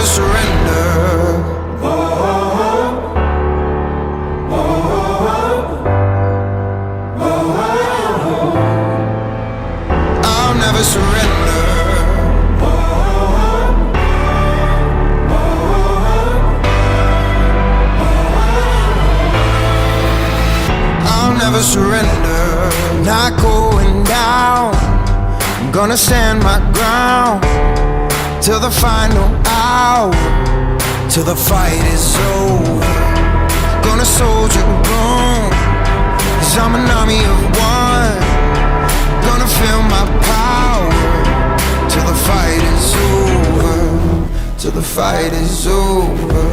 never surrender. I'll never surrender. I'll never surrender. Not going down. I'm gonna stand my ground till the final hour, till the fight is over. Gonna soldier on, 'cause I'm an army of one. Gonna feel my power till the fight is over, till the fight is over,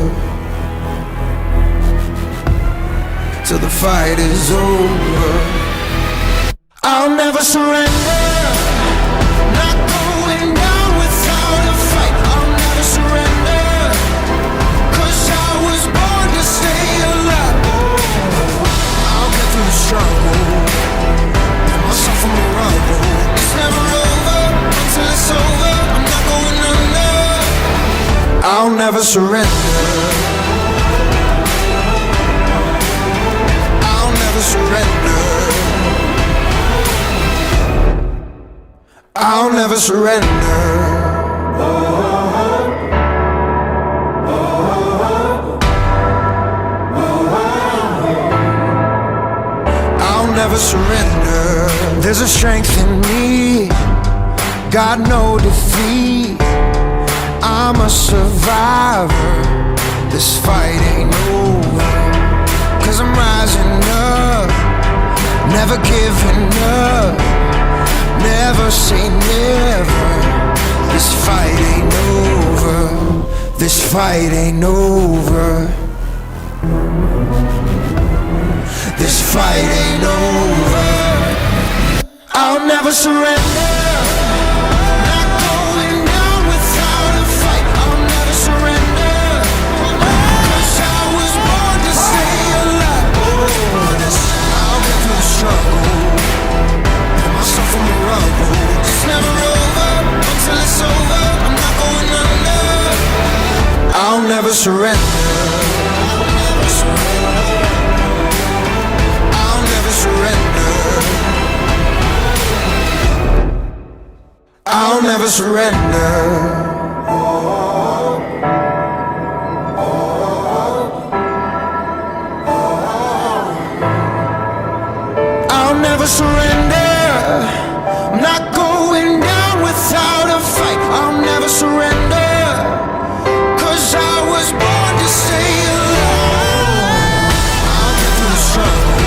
till the fight is over. I'll never surrender. Not going down without a fight. I'll never surrender, 'cause I was born to stay alive. I'll get through the struggle, pick myself from the rubble. It's never over until it's over. I'm not going under. I'll never surrender. I'll never surrender. I'll never surrender. I'll never surrender. There's a strength in me, got no defeat. I'm a survivor. This fight ain't over, 'cause I'm rising up, never giving up. Never say never. This fight ain't over. This fight ain't over. This fight ain't over. I'll never surrender. Not going down without a fight. I'll never surrender, 'cause I was born to stay alive. I'll get through the struggle, myself from the rubble. It's never over until it's over. I'm not going under. I'll never surrender. I'll never surrender. I'll never surrender. I'll never surrender. I'm not going down without a fight. I'll never surrender, 'cause I was born to stay alive. I'll get through the struggle,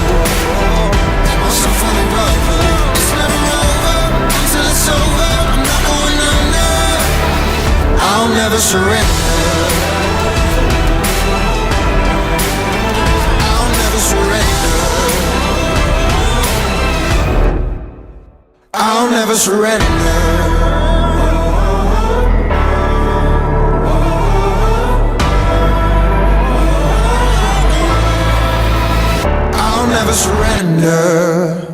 pick myself from the rubble. It's never over until it's over. I'm not going under. I'll never surrender. I'll never surrender. I'll never surrender. I'll never surrender.